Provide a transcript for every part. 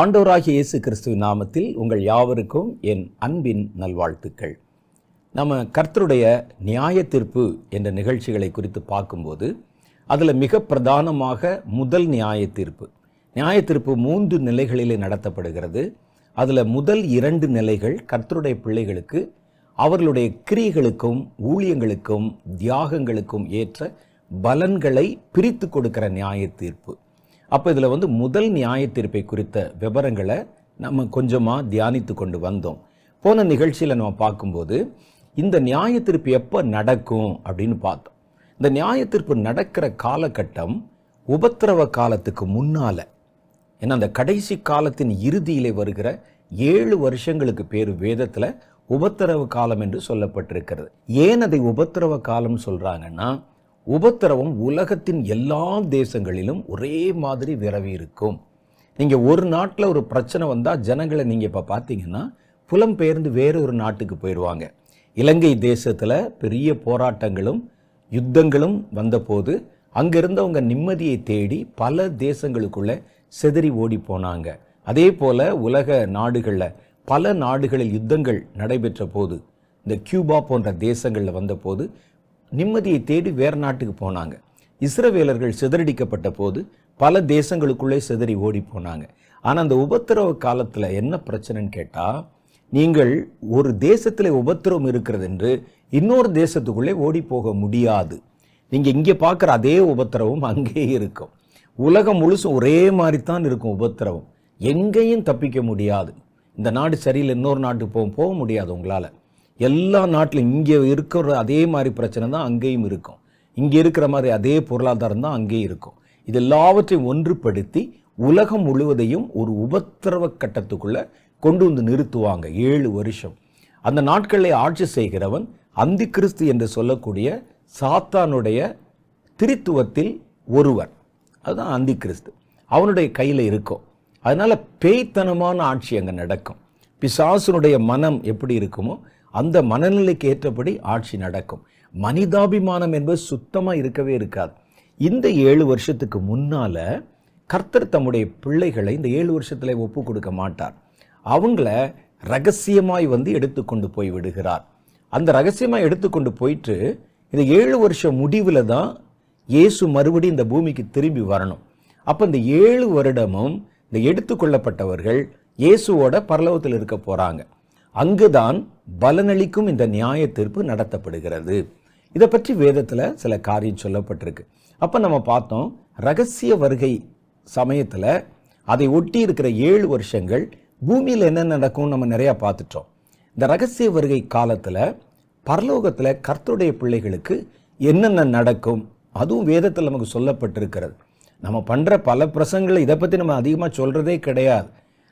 ஆண்டவராகிய இயேசு கிறிஸ்துவின் நாமத்தில் உங்கள் யாவருக்கும் என் அன்பின் நல்வாழ்த்துக்கள். நம்ம கர்த்தருடைய நியாய தீர்ப்பு என்ற நிகழ்ச்சிகளை குறித்து பார்க்கும்போது அதில் மிக பிரதானமாக முதல் நியாய தீர்ப்பு 3 நிலைகளிலே நடத்தப்படுகிறது. அதில் முதல் 2 நிலைகள் கர்த்தருடைய பிள்ளைகளுக்கு அவர்களுடைய கிரியைகளுக்கும் ஊழியங்களுக்கும் தியாகங்களுக்கும் ஏற்ற பலன்களை பிரித்து கொடுக்கிற நியாய தீர்ப்பு. அப்போ இதில் முதல் நியாய தீர்ப்பை குறித்த விவரங்களை நம்ம கொஞ்சமாக தியானித்து கொண்டு வந்தோம். போன நிகழ்ச்சியில் நம்ம பார்க்கும்போது இந்த நியாய தீர்ப்பு எப்போ நடக்கும் அப்படின்னு பார்த்தோம். இந்த நியாய தீர்ப்பு நடக்கிற காலகட்டம் உபத்திரவ காலத்துக்கு முன்னால். ஏன்னா அந்த கடைசி காலத்தின் இறுதியிலே வருகிற 7 வருஷங்களுக்கு பேர் வேதத்தில் உபத்திரவ காலம் என்று சொல்லப்பட்டிருக்கிறது. ஏன் அதை உபத்திரவ காலம் சொல்கிறாங்கன்னா, உபத்திரவம் உலகத்தின் எல்லா தேசங்களிலும் ஒரே மாதிரி விரவி இருக்கும். நீங்கள் ஒரு நாட்டில் ஒரு பிரச்சனை வந்தால் ஜனங்களை நீங்கள் இப்போ பார்த்தீங்கன்னா புலம்பெயர்ந்து வேறொரு நாட்டுக்கு போயிடுவாங்க. இலங்கை தேசத்தில் பெரிய போராட்டங்களும் யுத்தங்களும் வந்தபோது அங்கிருந்தவங்க நிம்மதியை தேடி பல தேசங்களுக்குள்ளே செதறி ஓடி போனாங்க. அதே போல் உலக நாடுகளில் பல நாடுகளில் யுத்தங்கள் நடைபெற்ற போது, இந்த கியூபா போன்ற தேசங்களில் வந்தபோது நிம்மதியை தேடி வேறு நாட்டுக்கு போனாங்க. இஸ்ரவேலர்கள் சிதறடிக்கப்பட்ட போது பல தேசங்களுக்குள்ளே சிதறி ஓடி போனாங்க. ஆனால் அந்த உபத்திரவ காலத்தில் என்ன பிரச்சனைன்னு கேட்டால், நீங்கள் ஒரு தேசத்தில் உபத்திரவம் இருக்கிறது என்று இன்னொரு தேசத்துக்குள்ளே ஓடி போக முடியாது. நீங்கள் இங்கே பார்க்குற அதே உபத்திரவம் அங்கேயே இருக்கும். உலகம் முழுசும் ஒரே மாதிரி தான் இருக்கும் உபத்திரவம். எங்கேயும் தப்பிக்க முடியாது. இந்த நாடு சரியில்லை, இன்னொரு நாட்டுக்கு போக முடியாது உங்களால். எல்லா நாட்டிலும் இங்கே இருக்கிற அதே மாதிரி பிரச்சனை தான் அங்கேயும் இருக்கும். இங்கே இருக்கிற மாதிரி அதே பொருளாதாரம் தான் அங்கேயும் இருக்கும். இது எல்லாவற்றையும் ஒன்றுபடுத்தி உலகம் முழுவதையும் ஒரு உபத்திரவ கட்டத்துக்குள்ளே கொண்டு வந்து நிறுத்துவாங்க 7 வருஷம். அந்த நாட்களில் ஆட்சி செய்கிறவன் அந்தி கிறிஸ்து என்று சொல்லக்கூடிய சாத்தானுடைய திரித்துவத்தில் ஒருவன். அதுதான் அந்தி கிறிஸ்து. அவனுடைய கையில் இருக்கும். அதனால் பேய்த்தனமான ஆட்சி அங்கே நடக்கும். பிசாசுனுடைய மனம் எப்படி இருக்குமோ அந்த மனநிலைக்கு ஏற்றபடி ஆட்சி நடக்கும். மனிதாபிமானம் என்பது சுத்தமாக இருக்கவே இருக்காது. இந்த 7 வருஷத்துக்கு முன்னால் கர்த்தர் தம்முடைய பிள்ளைகளை இந்த 7 வருஷத்தில் ஒப்பு கொடுக்க மாட்டார். அவங்கள ரகசியமாய் எடுத்துக்கொண்டு போய் விடுகிறார். அந்த ரகசியமாக எடுத்துக்கொண்டு போயிட்டு இந்த 7 வருஷம் முடிவில் தான் இயேசு மறுபடியும் இந்த பூமிக்கு திரும்பி வரணும். அப்போ இந்த 7 வருடமும் இந்த எடுத்துக்கொள்ளப்பட்டவர்கள் இயேசுவோட பரலோகத்தில் இருக்க போகிறாங்க. அங்குதான் பலனளிக்கும் இந்த நியாய தீர்ப்பு நடத்தப்படுகிறது. இதை பற்றி வேதத்தில் சில காரியம் சொல்லப்பட்டிருக்கு. அப்போ நம்ம பார்த்தோம், ரகசிய வருகை சமயத்தில் அதை ஒட்டி இருக்கிற 7 வருஷங்கள் பூமியில் என்ன நடக்கும் நம்ம நிறையா பார்த்துட்டோம். இந்த ரகசிய வருகை காலத்தில் பரலோகத்தில் கர்த்தருடைய பிள்ளைகளுக்கு என்னென்ன நடக்கும் அதுவும் வேதத்தில் நமக்கு சொல்லப்பட்டிருக்கிறது. நம்ம பண்ணுற பல பிரசங்களை இதை பற்றி நம்ம அதிகமாக சொல்கிறதே கிடையாது.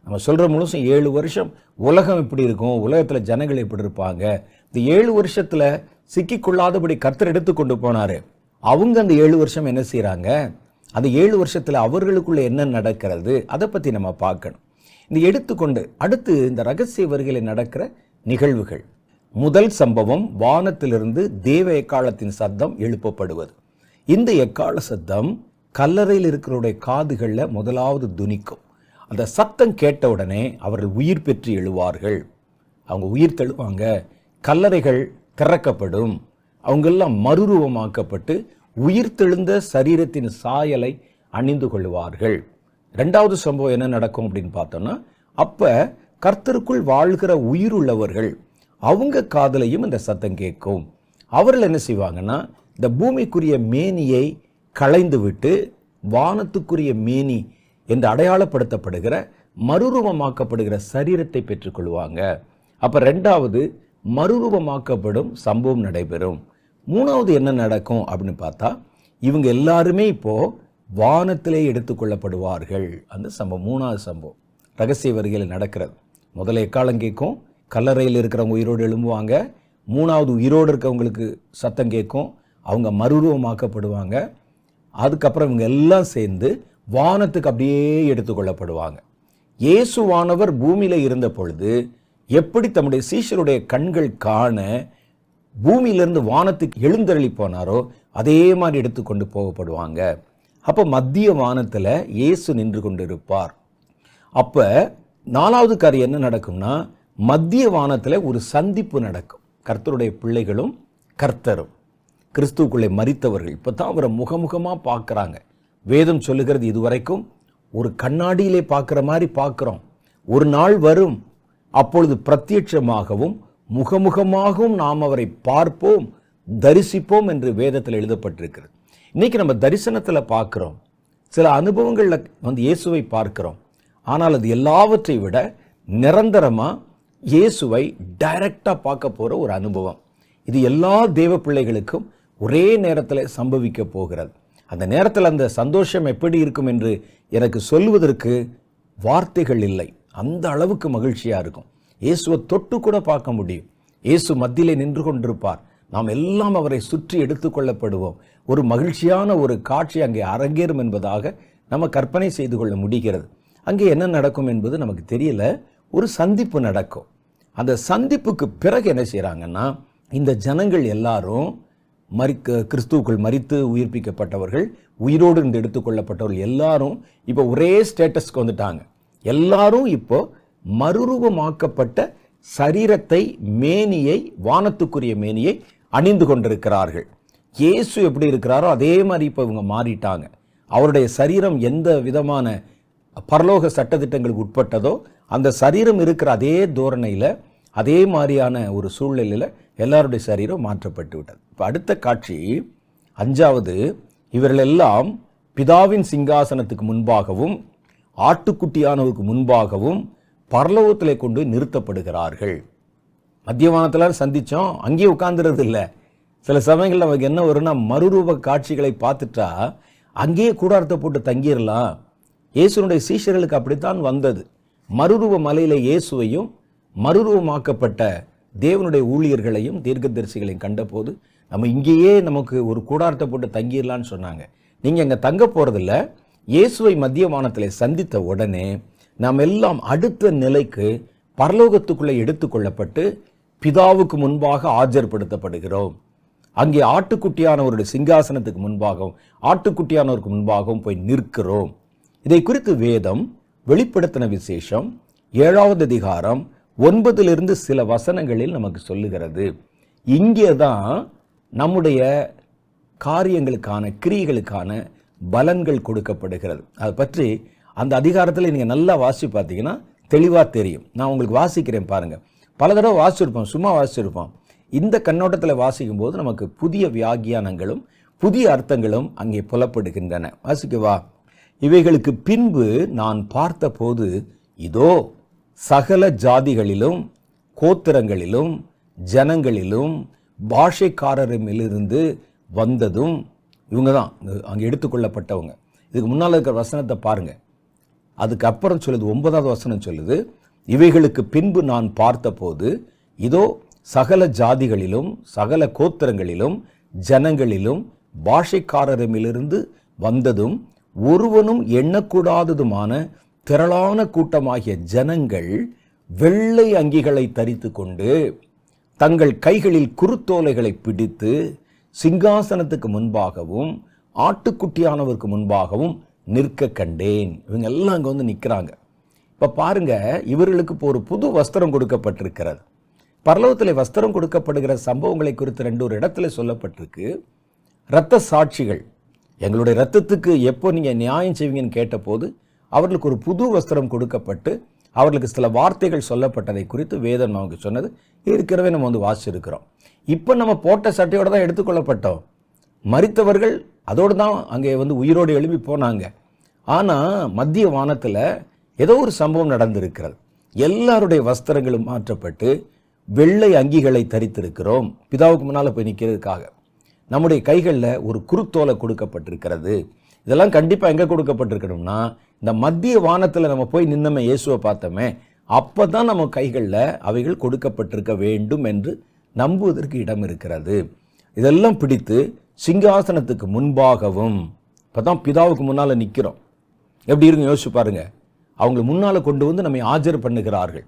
நம்ம சொல்கிற முழுசும் 7 வருஷம் உலகம் எப்படி இருக்கும், உலகத்தில் ஜனங்கள் எப்படி இருப்பாங்க, இந்த 7 வருஷத்தில் சிக்கிக்கொள்ளாதபடி கர்த்தர் எடுத்து கொண்டு போனார். அவங்க அந்த 7 வருஷம் என்ன செய்கிறாங்க, அந்த 7 வருஷத்தில் அவர்களுக்குள்ள என்ன நடக்கிறது அதை பற்றி நம்ம பார்க்கணும். இந்த எடுத்துக்கொண்டு அடுத்து இந்த ரகசிய வருகையில் நடக்கிற நிகழ்வுகள். முதல் சம்பவம், வானத்திலிருந்து தேவ எக்காலத்தின் சத்தம் எழுப்பப்படுவது. இந்த எக்கால சத்தம் கல்லறையில் இருக்கிறவருடைய காதுகளில் முதலாவது துணிக்கும். அந்த சத்தம் கேட்ட உடனே அவர்கள் உயிர் பெற்று எழுவார்கள். அவங்க உயிர் தெழுவாங்க. கல்லறைகள் திறக்கப்படும். அவங்கெல்லாம் மறுரூபமாக்கப்பட்டு உயிர் தெழுந்த சரீரத்தின் சாயலை அணிந்து கொள்வார்கள். 2வது சம்பவம் என்ன நடக்கும் அப்படின்னு பார்த்தோம்னா, அப்போ கர்த்தருக்குள் வாழ்கிற உயிர் உள்ளவர்கள் அவங்க காதலையும் இந்த சத்தம் கேட்கும். அவர்கள் என்ன செய்வாங்கன்னா, இந்த பூமிக்குரிய மேனியை களைந்து விட்டு வானத்துக்குரிய மேனி என்று அடையாளப்படுத்தப்படுகிற மறுரூபமாக்கப்படுகிற சரீரத்தை பெற்றுக்கொள்வாங்க. அப்போ 2வது மறுரூபமாக்கப்படும் சம்பவம் நடைபெறும். 3வது என்ன நடக்கும் அப்படின்னு பார்த்தா, இவங்க எல்லாருமே இப்போது வானத்திலே எடுத்துக்கொள்ளப்படுவார்கள். அந்த சம்பவம் 3வது சம்பவம் ரகசிய வருகையில் நடக்கிறது. முதல்ல எக்காலம் கேட்கும், கல்லறையில் இருக்கிறவங்க உயிரோடு எழும்புவாங்க. 3வது உயிரோடு இருக்கவங்களுக்கு சத்தம் கேட்கும், அவங்க மறுரூபமாக்கப்படுவாங்க. அதுக்கப்புறம் இவங்க எல்லாம் சேர்ந்து வானத்துக்கு அப்படியே எடுத்துக்கொள்ளப்படுவாங்க. இயேசுவானவர் பூமியில் இருந்த பொழுது எப்படி தம்முடைய சீஷருடைய கண்கள் காண பூமியிலிருந்து வானத்துக்கு எழுந்தருளி போனாரோ அதே மாதிரி எடுத்துக்கொண்டு போகப்படுவாங்க. அப்போ மத்திய வானத்தில் இயேசு நின்று கொண்டு இருப்பார். அப்போ 4வது காரியம் என்ன நடக்கும்னா, மத்திய வானத்தில் ஒரு சந்திப்பு நடக்கும். கர்த்தருடைய பிள்ளைகளும் கர்த்தரும், கிறிஸ்துவுக்குள்ளே மரித்தவர்கள் இப்போ தான் அவரை முகமுகமாக பார்க்குறாங்க. வேதம் சொல்லுகிறது, இதுவரைக்கும் ஒரு கண்ணாடியிலே பார்க்குற மாதிரி பார்க்குறோம். ஒரு நாள் வரும், அப்பொழுது பிரத்யட்சமாகவும் முகமுகமாகவும் நாம் அவரை பார்ப்போம், தரிசிப்போம் என்று வேதத்தில் எழுதப்பட்டிருக்கிறது. இன்னைக்கு நம்ம தரிசனத்தில் பார்க்குறோம், சில அனுபவங்களில் இயேசுவை பார்க்கிறோம். ஆனால் அது எல்லாவற்றை விட நிரந்தரமாக இயேசுவை டைரக்டாக பார்க்க போகிற ஒரு அனுபவம். இது எல்லா தேவ பிள்ளைகளுக்கும் ஒரே நேரத்தில் சம்பவிக்க போகிறது. அந்த நேரத்தில் அந்த சந்தோஷம் எப்படி இருக்கும் என்று எனக்கு சொல்வதற்கு வார்த்தைகள் இல்லை. அந்த அளவுக்கு மகிழ்ச்சியாக இருக்கும். இயேசுவை தொட்டு கூட பார்க்க முடியும். இயேசு மத்தியிலே நின்று கொண்டிருப்பார். நாம் எல்லாம் அவரை சுற்றி எடுத்துக்கொள்ளப்படுவோம். ஒரு மகிழ்ச்சியான ஒரு காட்சி அங்கே அரங்கேறும் என்பதாக நம்ம கற்பனை செய்து கொள்ள முடிகிறது. அங்கே என்ன நடக்கும் என்பது நமக்கு தெரியல. ஒரு சந்திப்பு நடக்கும். அந்த சந்திப்புக்கு பிறகு என்ன செய்கிறாங்கன்னா, இந்த ஜனங்கள் எல்லாரும் கிறிஸ்துவுக்குள் மரித்து உயிர்ப்பிக்கப்பட்டவர்கள், உயிரோடு இருந்து எடுத்துக்கொள்ளப்பட்டவர்கள் எல்லாரும் இப்போ ஒரே ஸ்டேட்டஸ்க்கு வந்துட்டாங்க. எல்லாரும் இப்போ மறுரூபமாக்கப்பட்ட சரீரத்தை, மேனியை, வானத்துக்குரிய மேனியை அணிந்து கொண்டிருக்கிறார்கள். இயேசு எப்படி இருக்கிறாரோ அதே மாதிரி இப்போ இவங்க மாறிட்டாங்க. அவருடைய சரீரம் எந்த விதமான பரலோக சட்டதிட்டங்களுக்கு உட்பட்டதோ அந்த சரீரம் இருக்கிற அதே தோரணையில், அதே மாதிரியான ஒரு சூழ்நிலையில் எல்லாருடைய சரீரம் மாற்றப்பட்டு விட்டது. இப்போ அடுத்த காட்சி 5வது, இவர்கள் எல்லாம் பிதாவின் சிங்காசனத்துக்கு முன்பாகவும் ஆட்டுக்குட்டியானவருக்கு முன்பாகவும் பரலோகத்திலே கொண்டு நிறுத்தப்படுகிறார்கள். மத்தியவானத்தில் சந்தித்தோம், அங்கேயே உட்கார்ந்துறது இல்லை. சில சமயங்களில் நமக்கு என்ன வரும்னா, மறுரூப காட்சிகளை பார்த்துட்டா அங்கேயே கூடாரத்தை போட்டு தங்கிடலாம். இயேசுனுடைய சீஷர்களுக்கு அப்படித்தான் வந்தது. மறுரூப மலையில இயேசுவையும் மறுரூபமாக்கப்பட்ட தேவனுடைய ஊழியர்களையும் தீர்க்கதரிசிகளையும் கண்டபோது, நம்ம இங்கேயே நமக்கு ஒரு கூடாரத்தை போட்டு தங்கிடலான்னு சொன்னாங்க. நீங்கள் அங்கே தங்க போகிறதில்ல. இயேசுவை மத்திய வானத்தில் சந்தித்த உடனே நாம் எல்லாம் அடுத்த நிலைக்கு பரலோகத்துக்குள்ளே எடுத்துக்கொள்ளப்பட்டு பிதாவுக்கு முன்பாக ஆஜர்படுத்தப்படுகிறோம். அங்கே ஆட்டுக்குட்டியானவருடைய சிங்காசனத்துக்கு முன்பாகவும் ஆட்டுக்குட்டியானவருக்கு முன்பாகவும் போய் நிற்கிறோம். இதை குறித்து வேதம் வெளிப்படுத்தின விசேஷம் 7வது அதிகாரம் 9 சில வசனங்களில் நமக்கு சொல்லுகிறது. இங்கே தான் நம்முடைய காரியங்களுக்கான, கிரியைகளுக்கான பலன்கள் கொடுக்கப்படுகிறது. அதை பற்றி அந்த அதிகாரத்தில் நீங்கள் நல்லா வாசி பார்த்தீங்கன்னா தெளிவாக தெரியும். நான் உங்களுக்கு வாசிக்கிறேன் பாருங்கள். பல தடவை வாசிச்சிருப்போம், சும்மா வாசிச்சிருப்போம். இந்த கண்ணோட்டத்தில் வாசிக்கும் போது நமக்கு புதிய வியாக்கியானங்களும் புதிய அர்த்தங்களும் அங்கே புலப்படுகின்றன. வாசிக்கவா? இவைகளுக்கு பின்பு நான் பார்த்தபோது, இதோ சகல ஜாதிகளிலும் கோத்திரங்களிலும் ஜனங்களிலும் பாஷைக்காரரிலிருந்து வந்ததும், இவங்க தான் அங்கே எடுத்துக்கொள்ளப்பட்டவங்க. இதுக்கு முன்னால் இருக்கிற வசனத்தை பாருங்க. அதுக்கப்புறம் சொல்லுது, 9வது வசனம் சொல்லுது, இவைகளுக்கு பின்பு நான் பார்த்தபோது, இதோ சகல ஜாதிகளிலும் சகல கோத்திரங்களிலும் ஜனங்களிலும் பாஷைக்காரரிலிருந்து வந்ததும் ஒருவனும் எண்ணக்கூடாததுமான திரளான கூட்டமாகிய ஜனங்கள் வெள்ளை அங்கிகளை தரித்து கொண்டு தங்கள் கைகளில் குருத்தோலைகளை பிடித்து சிங்காசனத்துக்கு முன்பாகவும் ஆட்டுக்குட்டியானவருக்கு முன்பாகவும் நிற்க கண்டேன். இவங்க எல்லாம் அங்கே வந்து நிற்கிறாங்க. இப்போ பாருங்க, இவர்களுக்கு இப்போ ஒரு புது வஸ்திரம் கொடுக்கப்பட்டிருக்கிறது. பரலோகத்தில் வஸ்திரம் கொடுக்கப்படுகிற சம்பவங்களை குறித்து 2 இடத்துல சொல்லப்பட்டிருக்கு. இரத்த சாட்சிகள், எங்களுடைய இரத்தத்துக்கு எப்போ நீங்கள் நியாயம் செய்வீங்கன்னு கேட்டபோது அவர்களுக்கு ஒரு புது வஸ்திரம் கொடுக்கப்பட்டு அவர்களுக்கு சில வார்த்தைகள் சொல்லப்பட்டதை குறித்து வேதம் நமக்கு சொன்னது ஏற்கனவே நம்ம வந்து வாசிச்சிருக்கிறோம். இப்போ நம்ம போட்ட சட்டையோடு தான் எடுத்துக்கொள்ளப்பட்டோம். மரித்தவர்கள் அதோடு தான் அங்கே வந்து உயிரோடு எழுப்பி போனாங்க. ஆனால் மத்திய வானத்தில் ஏதோ ஒரு சம்பவம் நடந்திருக்கிறது. எல்லாருடைய வஸ்திரங்களும் மாற்றப்பட்டு வெள்ளை அங்கிகளை தரித்திருக்கிறோம். பிதாவுக்கு முன்னால் போய் நிற்கிறதுக்காக நம்முடைய கைகளில் ஒரு குருத்தோலை கொடுக்கப்பட்டிருக்கிறது. இதெல்லாம் கண்டிப்பாக எங்கே கொடுக்கப்பட்டிருக்கணும்னா, இந்த மத்திய வானத்தில் நம்ம போய் நின்னமே, இயேசுவை பார்த்தோமே, அப்போ தான் நம்ம கைகளில் அவைகள் கொடுக்கப்பட்டிருக்க வேண்டும் என்று நம்புவதற்கு இடம் இருக்கிறது. இதெல்லாம் பிடித்து சிங்காசனத்துக்கு முன்பாகவும், இப்போ தான் பிதாவுக்கு முன்னால் நிற்கிறோம். எப்படி இருக்குன்னு யோசிச்சு பாருங்க. அவங்க முன்னால் கொண்டு வந்து நம்மை ஆஜர் பண்ணுகிறார்கள்.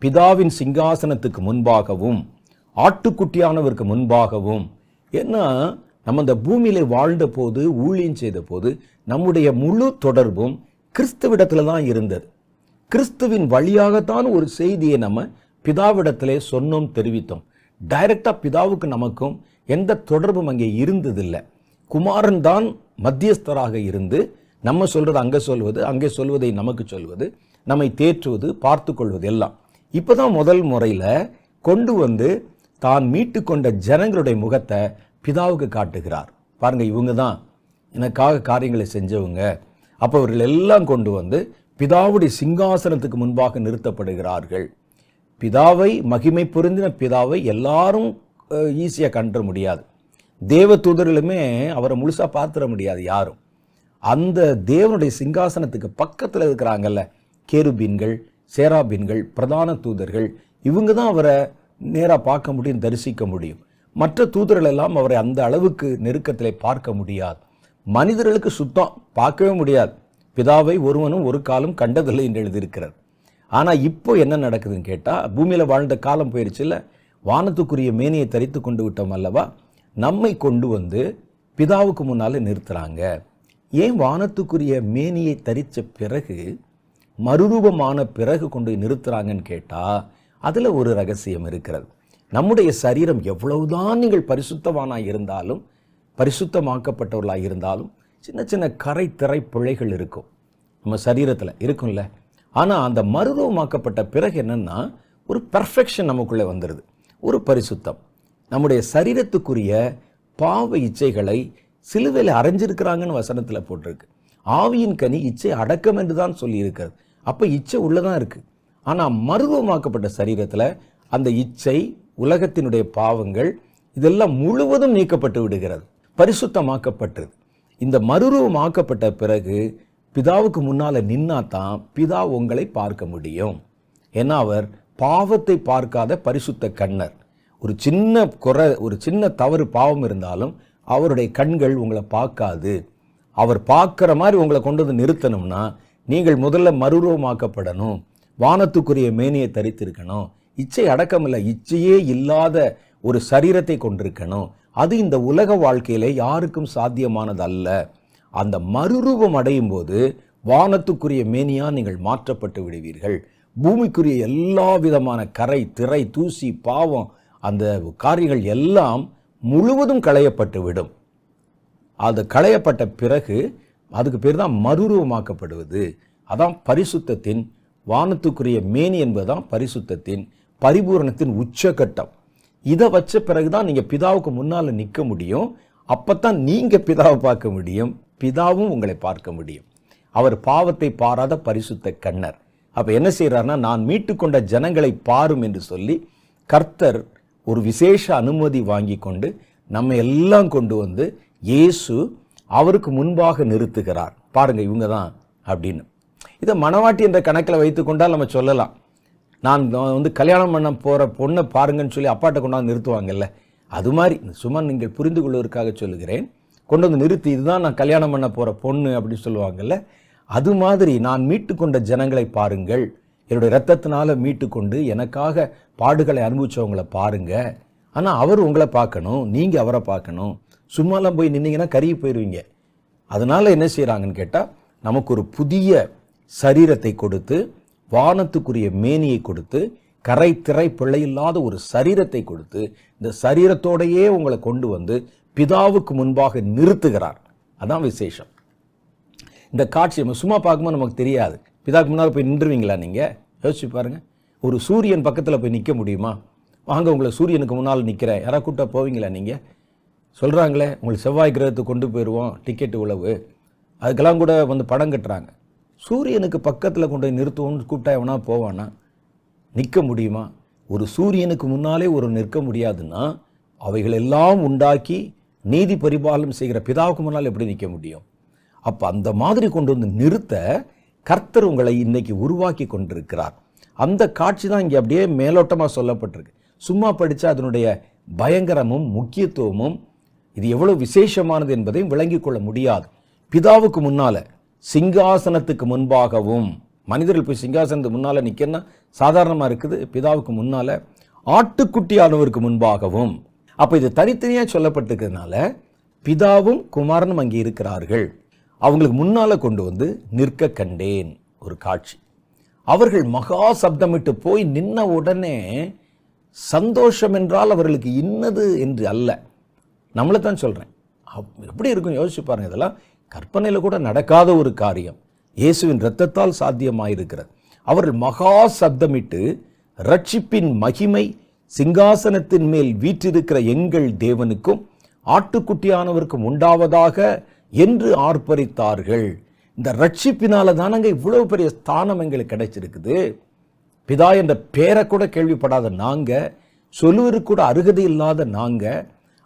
பிதாவின் சிங்காசனத்துக்கு முன்பாகவும் ஆட்டுக்குட்டியானவருக்கு முன்பாகவும். ஏன்னா நம்ம இந்த பூமியில வாழ்ந்த போது, ஊழியம் செய்த போது நம்முடைய முழு தொடர்பும் கிறிஸ்துவிடத்தில் தான் இருந்தது. கிறிஸ்துவின் வழியாகத்தான் ஒரு செய்தியை நம்ம பிதாவிடத்திலே சொன்னோம், தெரிவித்தோம். டைரக்டா பிதாவுக்கு நமக்கும் எந்த தொடர்பும் அங்கே இருந்ததில்லை. குமாரன் தான் மத்தியஸ்தராக இருந்து நம்ம சொல்றது அங்கே சொல்வது, அங்கே சொல்வதை நமக்கு சொல்வது, நம்மை தேற்றுவது, பார்த்து கொள்வது எல்லாம். இப்போதான் முதல் முறையில் கொண்டு வந்து தான் மீட்டு கொண்ட ஜனங்களுடைய முகத்தை பிதாவுக்கு காட்டுகிறார். பாருங்க, இவங்க தான் எனக்காக காரியங்களை செஞ்சவங்க. அப்போ அவர்கள் எல்லாம் கொண்டு வந்து பிதாவுடைய சிங்காசனத்துக்கு முன்பாக நிறுத்தப்படுகிறார்கள். பிதாவை, மகிமை பொருந்தின பிதாவை எல்லாரும் ஈஸியாக கண்டுற முடியாது. தேவ தூதர்களுமே அவரை முழுசா பார்த்துட முடியாது யாரும். அந்த தேவனுடைய சிங்காசனத்துக்கு பக்கத்தில் இருக்கிறாங்கல்ல, கேருபீன்கள், சேராபீன்கள், பிரதான தூதர்கள், இவங்க தான் அவரை நேராக பார்க்க முடியும், தரிசிக்க முடியும். மற்ற தூதர்கள் எல்லாம் அவரை அந்த அளவுக்கு நெருக்கத்திலே பார்க்க முடியாது. மனிதர்களுக்கு சுத்தம் பார்க்கவே முடியாது. பிதாவை ஒருவனும் ஒரு காலம் கண்டதில்லை என்று எழுதியிருக்கிறார். ஆனால் இப்போ என்ன நடக்குதுன்னு கேட்டால், பூமியில் வாழ்ந்த காலம் போயிடுச்சுல்ல, வானத்துக்குரிய மேனியை தரித்து கொண்டு விட்டோம் அல்லவா, நம்மை கொண்டு வந்து பிதாவுக்கு முன்னாலே நிறுத்துறாங்க. ஏன் வானத்துக்குரிய மேனியை தரித்த பிறகு, மறுரூபமான பிறகு கொண்டு நிறுத்துறாங்கன்னு கேட்டால், அதில் ஒரு ரகசியம் இருக்கிறது. நம்முடைய சரீரம் எவ்வளவுதான் நீங்கள் பரிசுத்தவானாக இருந்தாலும், பரிசுத்தமாக்கப்பட்டவர்களாக இருந்தாலும், சின்ன சின்ன கரை திரை பிழைகள் இருக்கும் நம்ம சரீரத்தில் இருக்கும்ல. ஆனால் அந்த மறுரூபமாக்கப்பட்ட பிறகு என்னன்னா, ஒரு பெர்ஃபெக்ஷன் நமக்குள்ளே வந்துடுது, ஒரு பரிசுத்தம். நம்முடைய சரீரத்துக்குரிய பாவ இச்சைகளை சிலுவையில் அரைஞ்சிருக்கிறாங்கன்னு வசனத்தில் போட்டிருக்கு. ஆவியின் கனி இச்சை அடக்கம் என்று தான் சொல்லியிருக்கிறது. அப்போ இச்சை உள்ளதான் இருக்குது. ஆனால் மறுரூபமாக்கப்பட்ட சரீரத்தில் அந்த இச்சை, உலகத்தினுடைய பாவங்கள் இதெல்லாம் முழுவதும் நீக்கப்பட்டு விடுகிறது, பரிசுத்தமாக்கப்பட்டது. இந்த மறுரூபமாக்கப்பட்ட பிறகு பிதாவுக்கு முன்னால் நின்னாதான் பிதா உங்களை பார்க்க முடியும். ஏன்னா அவர் பாவத்தை பார்க்காத பரிசுத்த கண்ணர். ஒரு சின்ன குறை, ஒரு சின்ன தவறு, பாவம் இருந்தாலும் அவருடைய கண்கள் உங்களை பார்க்காது. அவர் பார்க்குற மாதிரி உங்களை கொண்டு வந்து நிறுத்தணும்னா நீங்கள் முதல்ல மறுரூபமாக்கப்படணும், வானத்துக்குரிய மேனியை தரித்திருக்கணும், இச்சை அடக்கமில்லை, இச்சையே இல்லாத ஒரு சரீரத்தை கொண்டிருக்கணும். அது இந்த உலக வாழ்க்கையிலே யாருக்கும் சாத்தியமானது அல்ல. அந்த மறுரூபம் அடையும் போது வானத்துக்குரிய மேனியா நீங்கள் மாற்றப்பட்டு விடுவீர்கள். பூமிக்குரிய எல்லா விதமான கரை, திரை, தூசி, பாவம், அந்த காரியங்கள் எல்லாம் முழுவதும் களையப்பட்டு விடும். அது களையப்பட்ட பிறகு அதுக்கு பேர் தான் மறுரூபமாக்கப்படுவது. அதான் பரிசுத்தத்தின், வானத்துக்குரிய மேனி என்பதுதான் பரிசுத்தத்தின் பரிபூரணத்தின் உச்சகட்டம். இதை வச்ச பிறகுதான் நீங்கள் பிதாவுக்கு முன்னால் நிற்க முடியும். அப்பத்தான் நீங்கள் பிதாவை பார்க்க முடியும், பிதாவும் உங்களை பார்க்க முடியும். அவர் பாவத்தை பாராத பரிசுத்த கண்ணர். அப்போ என்ன செய்கிறார்னா, நான் மீட்டு கொண்ட ஜனங்களை பாரும் என்று சொல்லி கர்த்தர் ஒரு விசேஷ அனுமதி வாங்கி கொண்டு நம்ம எல்லாம் கொண்டு வந்து இயேசு அவருக்கு முன்பாக நிறுத்துகிறார். பாருங்க, இவங்க தான் அப்படின்னு. இதை மணவாட்டி என்ற கணக்கில் வைத்து கொண்டால் நம்ம சொல்லலாம். நான் வந்து கல்யாணம் பண்ண போகிற பொண்ணை பாருங்கன்னு சொல்லி அப்பாட்ட கொண்டாந்து நிறுத்துவாங்கல்ல, அது மாதிரி சும்மா நீங்கள் புரிந்து கொள்வதற்காக சொல்லுகிறேன். கொண்டு வந்து நிறுத்தி, இதுதான் நான் கல்யாணம் பண்ண போகிற பொண்ணு அப்படின்னு சொல்லுவாங்கல்ல, அது மாதிரி நான் மீட்டு கொண்ட ஜனங்களை பாருங்கள், என்னுடைய இரத்தத்தினால மீட்டு கொண்டு எனக்காக பாடுகளை அனுபவிச்சவங்களை பாருங்க. ஆனால் அவர் உங்களை பார்க்கணும், நீங்கள் அவரை பார்க்கணும். சும்மாலாம் போய் நின்னீங்கன்னா கருகி போயிடுவீங்க. அதனால என்ன செய்கிறாங்கன்னு கேட்டால், நமக்கு ஒரு புதிய சரீரத்தை கொடுத்து, வானத்துக்குரிய மேனியை கொடுத்து, கரை திரை பிள்ளை இல்லாத ஒரு சரீரத்தை கொடுத்து, இந்த சரீரத்தோடையே உங்களை கொண்டு வந்து பிதாவுக்கு முன்பாக நிறுத்துகிறார். அதான் விசேஷம். இந்த காட்சி நம்ம சும்மா பார்க்கும்போது நமக்கு தெரியாது. பிதாவுக்கு முன்னால் போய் நின்றுவீங்களா? நீங்கள் யோசிச்சு பாருங்க. ஒரு சூரியன் பக்கத்தில் போய் நிற்க முடியுமா? வாங்க உங்களை சூரியனுக்கு முன்னால் நிற்கிறேன், யாராவது கூப்பிட்டா போவீங்களா? நீங்கள் சொல்கிறாங்களே, உங்களுக்கு செவ்வாய் கிரகத்துக்கு கொண்டு போயிடுவோம், டிக்கெட்டு உழவு, அதுக்கெல்லாம் கூட வந்து படம் கட்டுறாங்க. சூரியனுக்கு பக்கத்தில் கொண்டு போய் நிறுத்துவோம்னு கூப்பிட்டா எவனா போவானா? நிற்க முடியுமா? ஒரு சூரியனுக்கு முன்னாலே ஒரு நிற்க முடியாதுன்னா, அவைகளெல்லாம் உண்டாக்கி நீதி பரிபாலனம் செய்கிற பிதாவுக்கு முன்னால் எப்படி நிற்க முடியும்? அப்போ அந்த மாதிரி கொண்டு வந்து நிறுத்த கர்த்தர் உங்களை இன்னைக்கு உருவாக்கி கொண்டிருக்கிறார். அந்த காட்சி தான் இங்கே அப்படியே மேலோட்டமாக சொல்லப்பட்டிருக்கு. சும்மா படித்தா அதனுடைய பயங்கரமும் முக்கியத்துவமும் இது எவ்வளவு விசேஷமானது என்பதையும் விளங்கிக் கொள்ள முடியாது. பிதாவுக்கு முன்னால, சிங்காசனத்துக்கு முன்பாகவும், மனிதர்கள் போய் சிங்காசனத்துக்கு முன்னால் நிற்கன்னா சாதாரணமாக இருக்குது. பிதாவுக்கு முன்னால் ஆட்டுக்குட்டியானவருக்கு முன்பாகவும். அப்போ இது தனித்தனியாக சொல்லப்பட்டிருக்கிறதுனால பிதாவும் குமாரனும் அங்கே இருக்கிறார்கள். அவங்களுக்கு முன்னால் கொண்டு வந்து நிற்க கண்டேன் ஒரு காட்சி. அவர்கள் மகா சப்தமிட்டு போய் நின்ன உடனே சந்தோஷம் என்றால் அவர்களுக்கு இன்னது என்று அல்ல. நம்மளை தான் சொல்கிறேன். எப்படி இருக்கும் யோசிச்சு பாருங்க. இதெல்லாம் கற்பனையில் கூட நடக்காத ஒரு காரியம் இயேசுவின் இரத்தத்தால் சாத்தியமாயிருக்கிறது. அவர்கள் மகா சப்தமிட்டு ரட்சிப்பின் மகிமை சிங்காசனத்தின் மேல் வீற்றிருக்கிற எங்கள் தேவனுக்கும் ஆட்டுக்குட்டியானவருக்கும் உண்டாவதாக என்று ஆர்ப்பரித்தார்கள். இந்த ரட்சிப்பினால தானங்க இவ்வளவு பெரிய ஸ்தானம் எங்களுக்கு கிடைச்சிருக்குது. பிதா என்ற பேரை கூட கேள்விப்படாத நாங்க, சொல்லுவதற்கு கூட அருகதை இல்லாத நாங்க,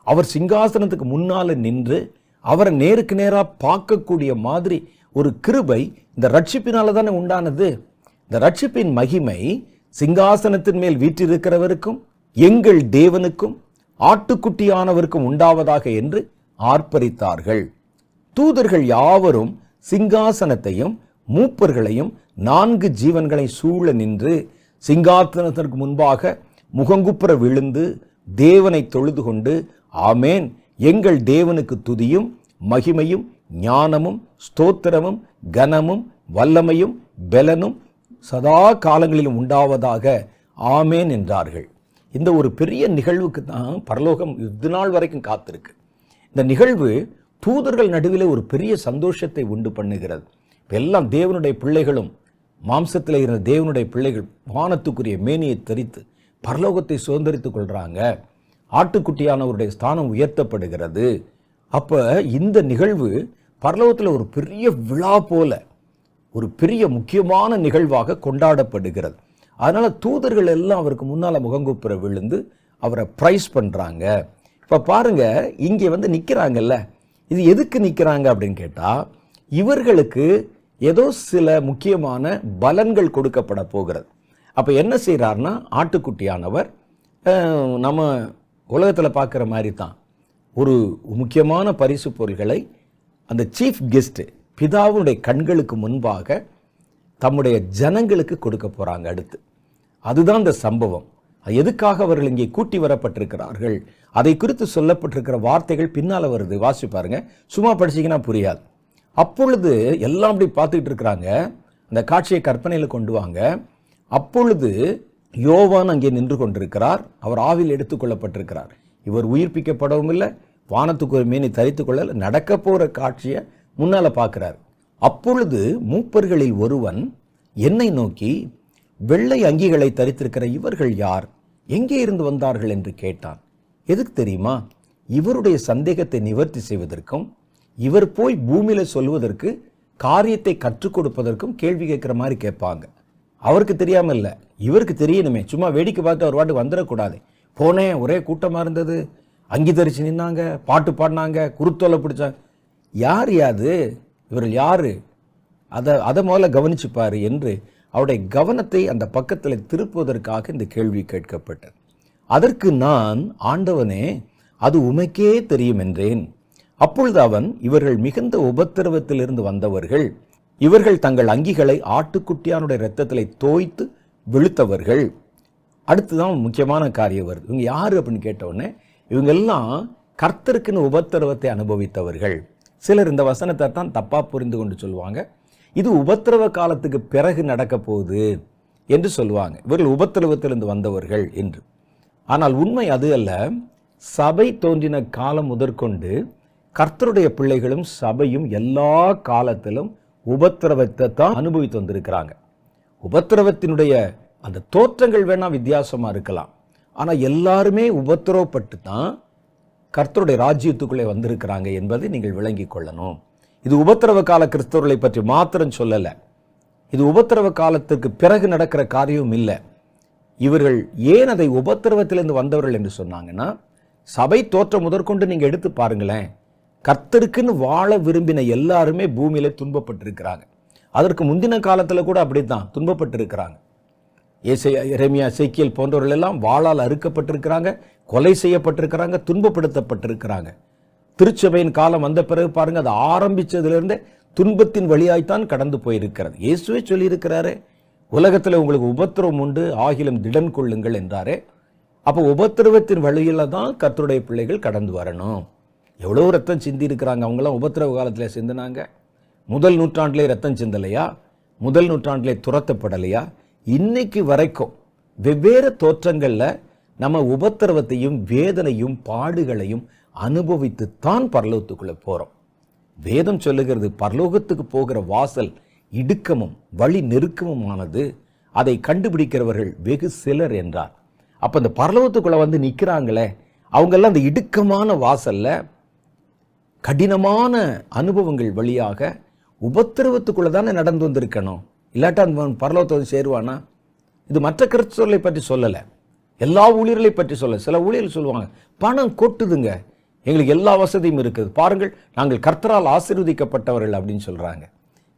அவர் சிங்காசனத்துக்கு முன்னால நின்று அவரை நேருக்கு நேராக பார்க்கக்கூடிய மாதிரி ஒரு கிருபை இந்த ரட்சிப்பினால தானே உண்டானது. இந்த ரட்சிப்பின் மகிமை சிங்காசனத்தின் மேல் வீற்றிருக்கிறவருக்கும் எங்கள் தேவனுக்கும் ஆட்டுக்குட்டியானவருக்கும் உண்டாவதாக என்று ஆர்ப்பரித்தார்கள். தூதர்கள் யாவரும் சிங்காசனத்தையும் மூப்பர்களையும் 4 ஜீவன்களை சூழ நின்று சிங்காசனத்திற்கு முன்பாக முகங்குப்புற விழுந்து தேவனை தொழுது கொண்டு, ஆமேன், எங்கள் தேவனுக்கு துதியும் மகிமையும் ஞானமும் ஸ்தோத்திரமும் கனமும் வல்லமையும் பெலனும் சதா காலங்களிலும் உண்டாவதாக, ஆமேன் என்றார்கள். இந்த ஒரு பெரிய நிகழ்வுக்கு தான் பரலோகம் இது நாள் வரைக்கும் காத்திருக்கு. இந்த நிகழ்வு தூதர்கள் நடுவில் ஒரு பெரிய சந்தோஷத்தை உண்டு பண்ணுகிறது. எல்லாம் தேவனுடைய பிள்ளைகளும், மாம்சத்தில் இருந்த தேவனுடைய பிள்ளைகள் வானத்துக்குரிய மேனியை தரித்து பரலோகத்தை சுதந்திரித்துக் கொள்றாங்க. ஆட்டுக்குட்டியானவருடைய ஸ்தானம் உயர்த்தப்படுகிறது. அப்ப இந்த நிகழ்வு பரலோகத்தில் ஒரு பெரிய விழா போல ஒரு பெரிய முக்கியமான நிகழ்வாக கொண்டாடப்படுகிறது. அதனால தூதர்கள் எல்லாம் அவருக்கு முன்னால முகங்குப்புற விழுந்து அவரை பிரைஸ் பண்றாங்க. இப்ப பாருங்க, இங்கே வந்து நிக்கிறாங்கல்ல, இது எதுக்கு நிக்கிறாங்க அப்படின்னு கேட்டா, இவர்களுக்கு ஏதோ சில முக்கியமான பலன்கள் கொடுக்கப்பட போகிறது. அப்ப என்ன செய்யறாருன்னா, ஆட்டுக்குட்டியானவர் நம்ம உலகத்தில் பார்க்குற மாதிரி தான் ஒரு முக்கியமான பரிசு பொருள்களை அந்த சீஃப் கெஸ்ட் பிதாவுடைய கண்களுக்கு முன்பாக தம்முடைய ஜனங்களுக்கு கொடுக்க போறாங்க. அடுத்து அதுதான் இந்த சம்பவம். எதுக்காக அவர்கள் இங்கே கூட்டி வரப்பட்டிருக்கிறார்கள், அதை குறித்து சொல்லப்பட்டிருக்கிற வார்த்தைகள் பின்னால வருது. வாசி பாருங்க, சும்மா படிச்சீங்கன்னா புரியாது. அப்பொழுது எல்லாம் அப்படி பார்த்துக்கிட்டு இருக்கிறாங்க. அந்த காட்சியை கற்பனையில் கொண்டு வாங்க. அப்பொழுது யோவான் அங்கே நின்று கொண்டிருக்கிறார். அவர் ஆவில் எடுத்துக்கொள்ளப்பட்டிருக்கிறார். இவர் உயிர்ப்பிக்கப்படவும் இல்லை, வானத்துக்கு ஒரு மேனி தரித்துக் கொள்ள, நடக்க போற காட்சியை முன்னால பார்க்கிறார். அப்பொழுது மூப்பர்களில் ஒருவன் என்னை நோக்கி, வெள்ளை அங்கிகளை தரித்திருக்கிற இவர்கள் யார், எங்கே இருந்து வந்தார்கள் என்று கேட்டான். எதுக்கு தெரியுமா? இவருடைய சந்தேகத்தை நிவர்த்தி செய்வதற்கும், இவர் போய் பூமியில சொல்வதற்கு, காரியத்தை கற்றுக் கொடுப்பதற்கும் கேள்வி கேட்கிற மாதிரி கேட்பாங்க. அவருக்கு தெரியாம இல்ல, இவருக்கு தெரியணுமே. சும்மா வேடிக்கை பார்த்து அவர் வாட்டு வந்துடக்கூடாது. போனேன், ஒரே கூட்டமா இருந்தது, அங்கி தரிச்சு நின்னாங்க, பாட்டு பாடினாங்க, குருத்தோலை பிடிச்சாங்க. யார் யாது, இவர்கள் யாரு, அதை முதல்ல கவனிச்சுப்பாரு என்று அவருடைய கவனத்தை அந்த பக்கத்தில் திருப்புவதற்காக இந்த கேள்வி கேட்கப்பட்டது. அதற்கு நான், ஆண்டவனே, அது உமக்கே தெரியும் என்றேன். அப்பொழுது அவன், இவர்கள் மிகுந்த உபத்திரவத்திலிருந்து வந்தவர்கள், இவர்கள் தங்கள் அங்கிகளை ஆட்டுக்குட்டியானுடைய இரத்தத்திலே தோய்த்து வெளுத்தவர்கள். அடுத்துதான் முக்கியமான காரியம் வருது. இவங்க யாரு அப்படின்னு கேட்டவுடனே, இவங்க எல்லாம் கர்த்தருக்குன்னு உபத்திரவத்தை அனுபவித்தவர்கள். சிலர் இந்த வசனத்தை தான் தப்பா புரிந்து கொண்டு சொல்லுவாங்க, இது உபத்திரவ காலத்துக்கு பிறகு நடக்க போகுது என்று சொல்லுவாங்க. இவர்கள் உபத்திரவத்திலிருந்து வந்தவர்கள் என்று. ஆனால் உண்மை அது அல்ல. சபை தோன்றின காலம் முதற்கொண்டு கர்த்தருடைய பிள்ளைகளும் சபையும் எல்லா காலத்திலும் உபத்திரவத்தை தான் அனுபவித்து வந்திருக்கிறாங்க. உபத்திரவத்தினுடைய அந்த தோற்றங்கள் வேணா வித்தியாசமா இருக்கலாம், ஆனா எல்லாருமே உபத்திரவப்பட்டு தான் கர்த்தருடைய ராஜ்யத்துக்குள்ளே வந்திருக்கிறாங்க என்பதை நீங்கள் விளங்கிக் கொள்ளணும். இது உபத்திரவ கால கிறிஸ்தவர்களை பற்றி மாத்திரம் சொல்லல, இது உபத்திரவ காலத்துக்கு பிறகு நடக்கிற காரியம் இல்லை. இவர்கள் ஏன் அதை உபத்திரவத்திலிருந்து வந்தவர்கள் என்று சொன்னாங்கன்னா, சபை தோற்றம் முதற்கொண்டு நீங்க எடுத்து பாருங்களேன், கர்த்தருக்குன்னு வாழ விரும்பின எல்லாருமே பூமியில துன்பப்பட்டிருக்கிறாங்க. அதற்கு முந்தின காலத்துல கூட அப்படித்தான் துன்பப்பட்டிருக்கிறாங்க. எரேமியா, எசேக்கியேல் போன்றவர்கள் எல்லாம் வாளால் அறுக்கப்பட்டிருக்கிறாங்க, கொலை செய்யப்பட்டிருக்கிறாங்க, துன்பப்படுத்தப்பட்டிருக்கிறாங்க. திருச்சபையின் காலம் வந்த பிறகு பாருங்க, அது ஆரம்பிச்சதிலிருந்து துன்பத்தின் வழியாய்த்தான் கடந்து போயிருக்கிறது. இயேசுவே சொல்லியிருக்கிறாரே, உலகத்தில் உங்களுக்கு உபத்திரவம் உண்டு, ஆகிலும் திடன் கொள்ளுங்கள் என்றாரே. அப்போ உபத்திரவத்தின் வழியில தான் கர்த்தருடைய பிள்ளைகள் கடந்து வரணும். எவ்வளவு ரத்தம் சிந்தி இருக்கிறாங்க. அவங்களாம் உபத்திரவ காலத்தில் சிந்தினாங்க. முதல் நூற்றாண்டிலே ரத்தம் சிந்தலையா? முதல் நூற்றாண்டிலே துரத்தப்படலையா? இன்னைக்கு வரைக்கும் வெவ்வேறு தோற்றங்கள்ல நம்ம உபத்திரவத்தையும் வேதனையும் பாடுகளையும் அனுபவித்துத்தான் பரலோகத்துக்குள்ள போறோம். வேதம் சொல்லுகிறது பரலோகத்துக்கு போகிற வாசல் இடுக்கமும் வழி நெருக்கமுமானது, அதை கண்டுபிடிக்கிறவர்கள் வெகு சிலர் என்றார். அப்ப இந்த பரலோகத்துக்குள்ள வந்து நிக்கிறாங்களே, அவங்கெல்லாம் அந்த இடுக்கமான வாசல்ல கடினமான அனுபவங்கள் வழியாக உபத்திரவத்துக்குள்ள தானே நடந்து வந்திருக்கணும். இல்லாட்டா அந்த பரலோகத்தை சேருவானா? இது மற்ற கிறிஸ்தவர்களை பற்றி சொல்லலை, எல்லா ஊழியர்களை பற்றி சொல்ல. சில ஊழியர்கள் சொல்லுவாங்க, பணம் கொட்டுதுங்க, எங்களுக்கு எல்லா வசதியும் இருக்குது, பாருங்கள் நாங்கள் கர்த்தரால் ஆசீர்வதிக்கப்பட்டவர்கள் அப்படின்னு சொல்றாங்க.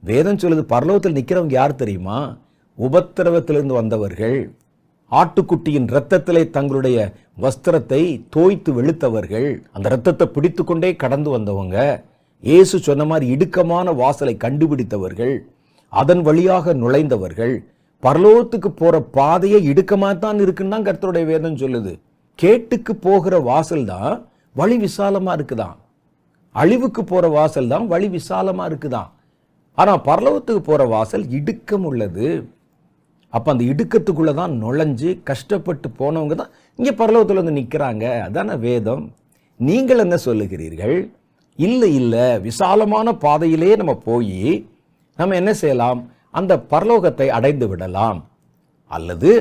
வேதம் சொல்லுது பரலோகத்தில் நிற்கிறவங்க யார் தெரியுமா? உபத்திரவத்திலிருந்து வந்தவர்கள், ஆட்டுக்குட்டியின் இரத்தத்திலே தங்களுடைய வஸ்திரத்தை தோய்த்து வெளுத்தவர்கள், அந்த இரத்தத்தை பிடித்து கொண்டே கடந்து வந்தவங்க, இயேசு சொன்ன மாதிரி இடுக்கமான வாசலை கண்டுபிடித்தவர்கள், அதன் வழியாக நுழைந்தவர்கள். பரலோகத்துக்கு போற பாதையே இடுக்கமாகத்தான் இருக்குன்னு தான் கர்த்தருடைய வேதம் சொல்லுது. கேட்டுக்கு போகிற வாசல் தான் வழி விசாலமா இருக்குதான், அழிவுக்கு போற வாசல் தான் வழி விசாலமா இருக்குதான். ஆனா பரலோகத்துக்கு போற வாசல் இடுக்கம் உள்ளது. அப்ப அந்த இடுக்கத்துக்குள்ளதான் நுழைஞ்சு கஷ்டப்பட்டு போனவங்க தான் இங்க பரலோகத்துல வந்து நிக்கிறாங்க. அதான வேதம். நீங்கள் என்ன சொல்லுகிறீர்கள்? இல்ல விசாலமான பாதையிலே நம்ம போய் நம்ம என்ன செய்யலாம்? அந்த பரலோகத்தை அடைந்து விடலாம். அல்லது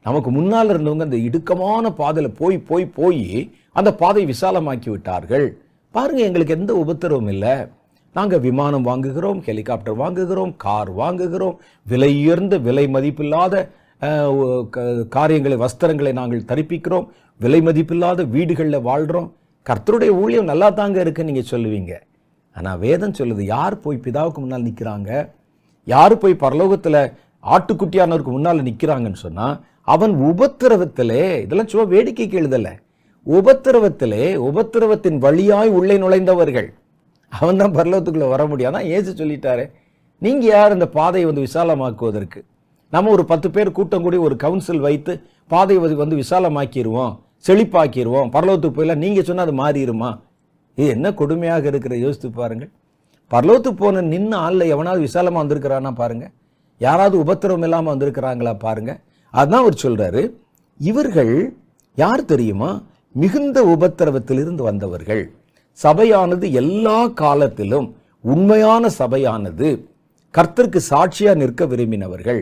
நமக்கு முன்னால் இருந்தவங்க அந்த இடுக்கமான பாதையில போய் போய் போய் அந்த பாதை விசாலமாக்கி விட்டார்கள். பாருங்க, எங்களுக்கு எந்த உபத்திரவும் இல்லை. நாங்கள் விமானம் வாங்குகிறோம், ஹெலிகாப்டர் வாங்குகிறோம், கார் வாங்குகிறோம், விலை உயர்ந்த விலை மதிப்பில்லாத காரியங்களை வஸ்திரங்களை நாங்கள் தரிப்பிக்கிறோம், விலை மதிப்பில்லாத வீடுகளில் வாழ்கிறோம். கர்த்தருடைய ஊழியம் நல்லா தாங்க இருக்குன்னு நீங்கள் சொல்லுவீங்க. ஆனால் வேதம் சொல்லுது, யார் போய் பிதாவுக்கு முன்னால் நிற்கிறாங்க, யார் போய் பரலோகத்தில் ஆட்டுக்குட்டியானவருக்கு முன்னால் நிற்கிறாங்கன்னு சொன்னால் அவன் உபத்திரவத்திலே, இதெல்லாம் சும்மா வேடிக்கைக்கு எழுதலை, உபத்திரவத்திலே உபத்திரவத்தின் வழியாய் உள்ளே நுழைந்தவர்கள், அவன் தான் பரலோகத்துக்குள்ள வர முடியாதான். இயேசு சொல்லிட்டாரு, நீங்க யார் இந்த பாதையை வந்து விசாலமாக்குவதற்கு? நம்ம ஒரு 10 பேர் கூட்டம் கூடி ஒரு கவுன்சில் வைத்து பாதையை வந்து விசாலமாக்கிடுவோம், செழிப்பாக்கிடுவோம், பரலோகத்துக்கு போயிடலாம் நீங்க சொன்னா அது மாறிடுமா? இது என்ன கொடுமையாக இருக்கிற, யோசித்து பாருங்கள். பரலோகத்துக்கு போன நின்று ஆள்ல எவனாவது விசாலமா வந்திருக்கிறானா பாருங்க, யாராவது உபத்திரவம் இல்லாம வந்திருக்கிறாங்களா பாருங்க. அதான் அவர் சொல்றாரு, இவர்கள் யார் தெரியுமா? மிகுந்த உபத்திரவத்திலிருந்து வந்தவர்கள். சபையானது எல்லா காலத்திலும் உண்மையான சபையானது கர்த்தருக்கு சாட்சியா நிற்க விரும்பினவர்கள்.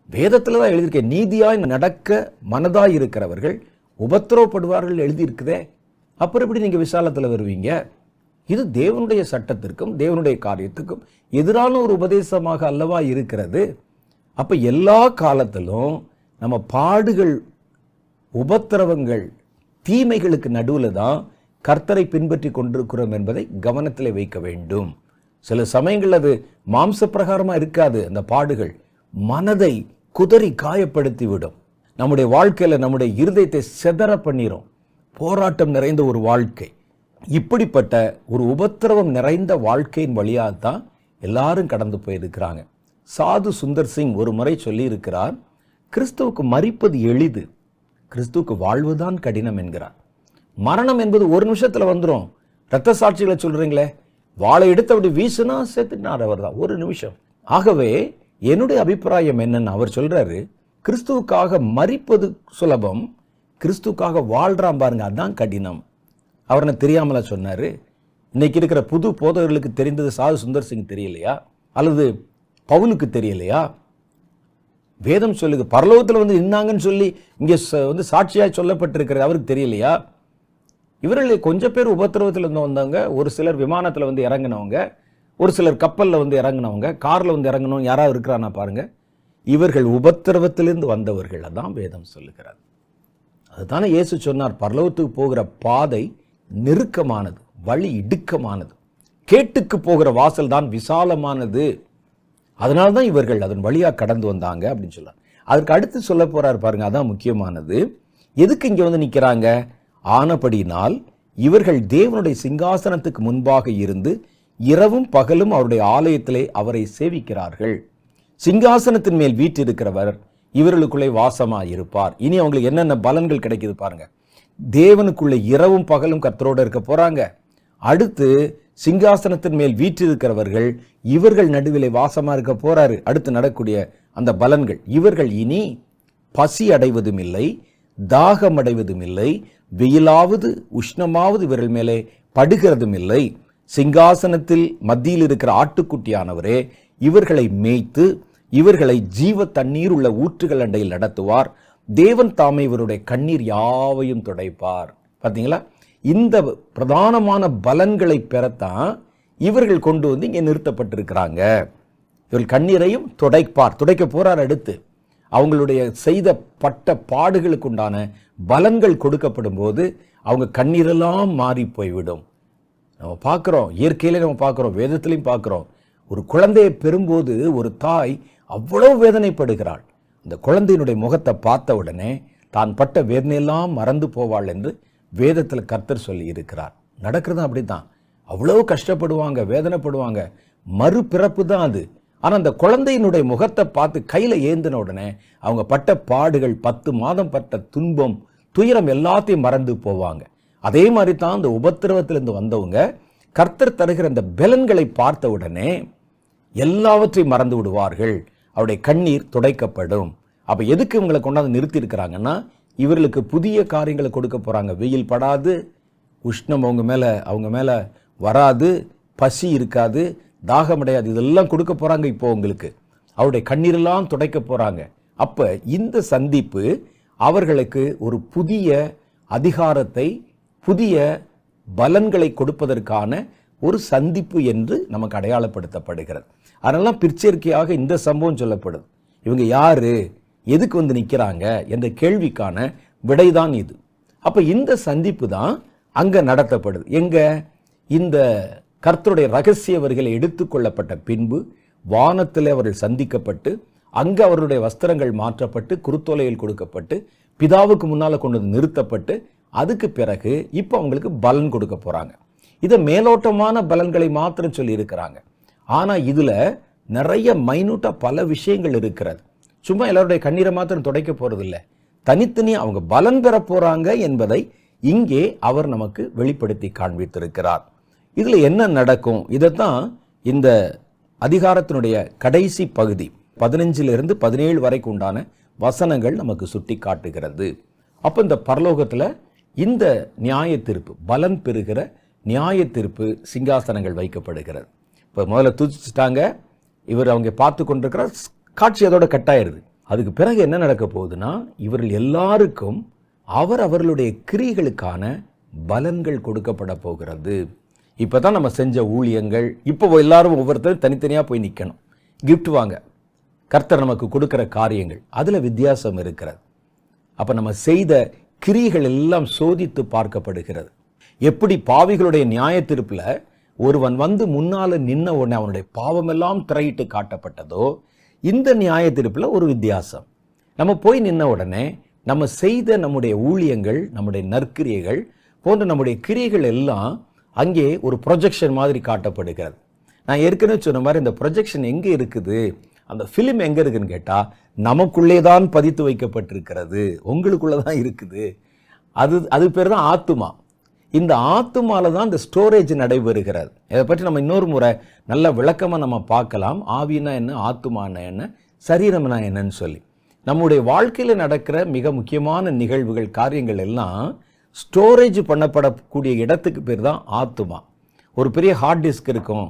வேதத்துல தான் எழுதியிருக்க, நீதியாய் நடக்க மனதாய் இருக்கிறவர்கள் உபத்திரவப்படுவார்கள் எழுதியிருக்குதே. அப்புறம் எப்படி நீங்க விசாலத்துல வருவீங்க? இது தேவனுடைய சட்டத்திற்கும் தேவனுடைய காரியத்துக்கும் எதிரான ஒரு உபதேசமாக அல்லவா இருக்கிறது. அப்ப எல்லா காலத்திலும் நம்ம பாடுகள், உபத்திரவங்கள், தீமைகளுக்கு நடுவில் தான் கர்த்தரை பின்பற்றி கொண்டிருக்கிறோம் என்பதை கவனத்தில் வைக்க வேண்டும். சில சமயங்கள் அது மாம்ச பிரகாரமா இருக்காது. அந்த பாடுகள் மனதை குதறி காயப்படுத்தி விடும், நம்முடைய வாழ்க்கையில நம்முடைய இருதயத்தை செதற பண்ணிரும். போராட்டம் நிறைந்த ஒரு வாழ்க்கை, இப்படிப்பட்ட ஒரு உபத்திரவம் நிறைந்த வாழ்க்கையின் வழியாகத்தான் எல்லாரும் கடந்து போயிருக்கிறாங்க. சாது சுந்தர் சிங் ஒரு முறை சொல்லி இருக்கிறார், கிறிஸ்துவுக்கு மரிப்பது எளிது, கிறிஸ்துவுக்கு வாழ்வுதான் கடினம் என்கிறார். மரணம் என்பது ஒரு நிமிஷத்துல வந்துடும். இரத்த சாட்சிகளை சொல்றீங்களே, வாளை எடுத்து அப்படி வீசுனா செத்துனார் அவர் தான், ஒரு நிமிஷம். ஆகவே என்னுடைய அபிப்பிராயம் என்னன்னு அவர் சொல்றாரு, கிறிஸ்துவுக்காக மரிப்பது சுலபம், கிறிஸ்துவுக்காக வாழ்றான் பாருங்க அதான் கடினம். அவர் தெரியாமல சொன்னாரு. இன்னைக்கு இருக்கிற புது போதகர்களுக்கு தெரிந்தது சாது சுந்தர் சிங் தெரியலையா? அல்லது பவுலுக்கு தெரியலையா? வேதம் சொல்லுது பரலோகத்தில் வந்து நின்னாங்கன்னு சொல்லி இங்க வந்து சாட்சியாய் சொல்லப்பட்டிருக்கிறது அவருக்கு தெரியலையா? இவர்கள் கொஞ்சம் பேர் உபத்திரவத்தில் இருந்து வந்தவங்க, ஒரு சிலர் விமானத்தில் வந்து இறங்கினவங்க, ஒரு சிலர் கப்பலில் வந்து இறங்கினவங்க, காரில் வந்து இறங்கினவங்க யாராவது இருக்கிறானா பாருங்க. இவர்கள் உபத்திரவத்திலிருந்து வந்தவர்கள், அதான் வேதம் சொல்லுகிறது. அதுதானே இயேசு சொன்னார், பரலோகத்துக்கு போகிற பாதை நெருக்கமானது, வழி இடுக்கமானது, கேட்டுக்கு போகிற வாசல் தான் விசாலமானது, அதனால்தான் இவர்கள் அதன் வழியா கடந்து வந்தாங்க அப்படின்னு சொல்றார். அதற்கு அடுத்து சொல்ல போறாரு பாருங்க, அதான் முக்கியமானது. எதுக்கு இங்க வந்து நிக்கிறாங்க? ஆனபடினால் இவர்கள் தேவனுடைய சிங்காசனத்துக்கு முன்பாக இருந்து இரவும் பகலும் அவருடைய ஆலயத்திலே அவரை சேவிக்கிறார்கள். சிங்காசனத்தின் மேல் வீற்றிருக்கிறவர் இவர்களுக்குள்ளே வாசமாயிருப்பார். இனி அவங்களுக்கு என்னென்ன பலன்கள் கிடைக்குது பாருங்க. தேவனுக்குள்ளே இரவும் பகலும் கர்த்தரோடு இருக்க போறாங்க. அடுத்து சிங்காசனத்தின் மேல் வீற்றிருக்கிறவர்கள் இவர்கள் நடுவிலே வாசமா இருக்க போறாரு. அடுத்து நடக்கூடிய அந்த பலன்கள், இவர்கள் இனி பசி அடைவதும் இல்லை, தாகம் அடைவதும் இல்லை, வெயிலாவது உஷ்ணமாவது இவர்கள் மேலே படுகிறதும் இல்லை. சிங்காசனத்தில் மத்தியில் இருக்கிற ஆட்டுக்குட்டியானவரே இவர்களை மேய்த்து இவர்களை ஜீவ தண்ணீர் உள்ள ஊற்றுகள் அண்டையில் நடத்துவார். தேவன் தாமே இவருடைய கண்ணீர் யாவையும் துடைப்பார். பார்த்தீங்களா, இந்த பிரதானமான பலன்களை பெறத்தான் இவர்கள் கொண்டு வந்து இங்கே நிறுத்தப்பட்டிருக்கிறாங்க. இவர்கள் கண்ணீரையும் துடைக்க போறார். அடுத்து அவங்களுடைய செய்த பட்ட பாடுகளுக்கு உண்டான பலன்கள் கொடுக்கப்படும் போது அவங்க கண்ணீரெல்லாம் மாறி போய்விடும். நம்ம பார்க்குறோம், இயற்கையிலே நம்ம பார்க்குறோம், வேதத்திலையும் பார்க்குறோம். ஒரு குழந்தையை பெறும்போது ஒரு தாய் அவ்வளோ வேதனைப்படுகிறாள். அந்த குழந்தையினுடைய முகத்தை பார்த்த உடனே தான் பட்ட வேதனையெல்லாம் மறந்து போவாள் என்று வேதத்தில் கர்த்தர் சொல்லி இருக்கிறார். நடக்கிறது அப்படித்தான். அவ்வளோ கஷ்டப்படுவாங்க, வேதனைப்படுவாங்க. மறுபிறப்பு தான் அது. ஆனால் அந்த குழந்தையினுடைய முகத்தை பார்த்து கையில் ஏந்தின உடனே அவங்க பட்ட பாடுகள், 10 மாதம் பட்ட துன்பம், துயரம் எல்லாத்தையும் மறந்து போவாங்க. அதே மாதிரி தான் அந்த உபத்திரவத்திலிருந்து வந்தவங்க கர்த்தர் தருகிற அந்த பலன்களை பார்த்த உடனே எல்லாவற்றையும் மறந்து விடுவார்கள். அவருடைய கண்ணீர் துடைக்கப்படும். அப்போ எதுக்கு இவங்களை கொண்டாந்து நிறுத்தி இருக்கிறாங்கன்னா, இவர்களுக்கு புதிய காரியங்களை கொடுக்க போகிறாங்க. வெயில் படாது, உஷ்ணம் அவங்க மேலே வராது, பசி இருக்காது, தாகமடையாது, இதெல்லாம் கொடுக்க போகிறாங்க. இப்போ உங்களுக்கு அவருடைய கண்ணீரெல்லாம் துடைக்க போகிறாங்க. அப்போ இந்த சந்திப்பு அவர்களுக்கு ஒரு புதிய அதிகாரத்தை, புதிய பலன்களை கொடுப்பதற்கான ஒரு சந்திப்பு என்று நமக்கு அடையாளப்படுத்தப்படுகிறது. அதெல்லாம் பிற்சேர்க்கையாக இந்த சம்பவம் சொல்லப்படுது. இவங்க யாரு, எதுக்கு வந்து நிற்கிறாங்க என்ற கேள்விக்கான விடைதான் இது. அப்போ இந்த சந்திப்பு தான் அங்கே நடத்தப்படுது. எங்க இந்த கர்த்தருடைய ரகசிய வரிகளை எடுத்துக்கொள்ளப்பட்ட பின்பு வானத்தில் அவர்கள் சந்திக்கப்பட்டு, அங்கு அவருடைய வஸ்திரங்கள் மாற்றப்பட்டு, குருத்தோலையில் கொடுக்கப்பட்டு, பிதாவுக்கு முன்னால் கொண்டு வந்து நிறுத்தப்பட்டு, அதுக்கு பிறகு இப்போ அவங்களுக்கு பலன் கொடுக்க போகிறாங்க. இதை மேலோட்டமான பலன்களை மாத்திரம் சொல்லி இருக்கிறாங்க. ஆனால் இதில் நிறைய மைனூட்டாக பல விஷயங்கள் இருக்கிறது. சும்மா எல்லாருடைய கண்ணீரை மாத்திரம் துடைக்க போகிறது இல்லை, தனித்தனியாக அவங்க பலன் பெற போகிறாங்க என்பதை இங்கே அவர் நமக்கு வெளிப்படுத்தி காண்பித்திருக்கிறார். இதில் என்ன நடக்கும், இதைத்தான் இந்த அதிகாரத்தினுடைய கடைசி பகுதி 15 - 17 வரைக்கும் உண்டான வசனங்கள் நமக்கு சுட்டி காட்டுகிறது. அப்போ இந்த பரலோகத்தில் இந்த நியாய தீர்ப்பு, பலன் பெறுகிற நியாய தீர்ப்பு சிங்காசனங்கள் வைக்கப்படுகிறது. இப்போ முதல்ல துதிச்சுட்டாங்க, இவர் அவங்க பார்த்து கொண்டிருக்கிற காட்சி அதோட கட்டாயிருது. அதுக்கு பிறகு என்ன நடக்க போகுதுன்னா, இவர்கள் எல்லாருக்கும் அவர்களுடைய கிரியைகளுக்கான பலன்கள் கொடுக்கப்பட போகிறது. இப்போ தான் நம்ம செஞ்ச ஊழியங்கள், இப்போ எல்லாரும் ஒவ்வொருத்தரும் தனித்தனியாக போய் நிற்கணும், கிஃப்ட் வாங்க. கர்த்தர் நமக்கு கொடுக்குற காரியங்கள் அதில் வித்தியாசம் இருக்கிறது. அப்போ நம்ம செய்த கிரியைகள் எல்லாம் சோதித்து பார்க்கப்படுகிறது. எப்படி பாவிகளுடைய நியாய தீர்ப்பில் ஒருவன் வந்து முன்னால் நின்ன உடனே அவனுடைய பாவமெல்லாம் திரையிட்டு காட்டப்பட்டதோ, இந்த நியாய தீர்ப்பில் ஒரு வித்தியாசம். நம்ம போய் நின்ன உடனே நம்ம செய்த நம்முடைய ஊழியங்கள், நம்முடைய நற்கிரியைகள் போன்ற நம்முடைய கிரியைகள் எல்லாம் அங்கே ஒரு ப்ரொஜெக்ஷன் மாதிரி காட்டப்படுகிறது. நான் ஏற்கனவே சொன்ன மாதிரி இந்த ப்ரொஜெக்ஷன் எங்கே இருக்குது, அந்த ஃபிலிம் எங்கே இருக்குன்னு கேட்டால் நமக்குள்ளே தான் பதித்து வைக்கப்பட்டிருக்கிறது, உங்களுக்குள்ளே தான் இருக்குது. அது பேர் தான் ஆத்துமா. இந்த ஆத்துமால தான் இந்த ஸ்டோரேஜ் நடைபெறுகிறது. இதை பற்றி நம்ம இன்னொரு முறை நல்ல விளக்கமாக நம்ம பார்க்கலாம். ஆவினா என்ன, ஆத்துமானா என்ன, சரீரம்னா என்னன்னு சொல்லி. நம்முடைய வாழ்க்கையில் நடக்கிற மிக முக்கியமான நிகழ்வுகள், காரியங்கள் எல்லாம் ஸ்டோரேஜ் பண்ணப்படக்கூடிய இடத்துக்கு பேர் தான் ஆத்துமா. ஒரு பெரிய ஹார்ட் டிஸ்க் இருக்கும்,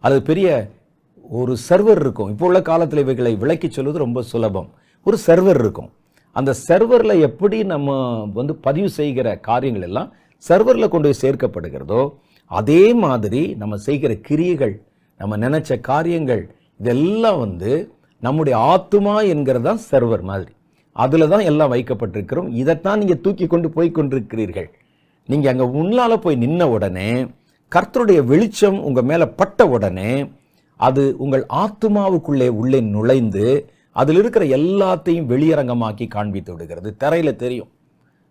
அது பெரிய ஒரு சர்வர் இருக்கும். இப்போ உள்ள காலத்தில் இவைகளை விளக்கி சொல்வது ரொம்ப சுலபம். ஒரு சர்வர் இருக்கும். அந்த சர்வரில் எப்படி நம்ம வந்து பதிவு செய்கிற காரியங்கள் எல்லாம் சர்வரில் கொண்டு போய் சேர்க்கப்படுகிறதோ, அதே மாதிரி நம்ம செய்கிற கிரியைகள், நம்ம நினைச்ச காரியங்கள், இதெல்லாம் வந்து நம்முடைய ஆத்துமா என்கிறது தான் சர்வர் மாதிரி. அதில் தான் எல்லாம் வைக்கப்பட்டிருக்கிறோம். இதைத்தான் நீங்கள் தூக்கி கொண்டு போய் கொண்டிருக்கிறீர்கள். நீங்கள் அங்கே முன்னால் போய் நின்ன உடனே, கர்த்தருடைய வெளிச்சம் உங்கள் மேலே பட்ட உடனே, அது உங்கள் ஆத்துமாவுக்குள்ளே உள்ளே நுழைந்து அதில் இருக்கிற எல்லாத்தையும் வெளியரங்கமாக்கி காண்பித்து விடுகிறது. தரையில் தெரியும்.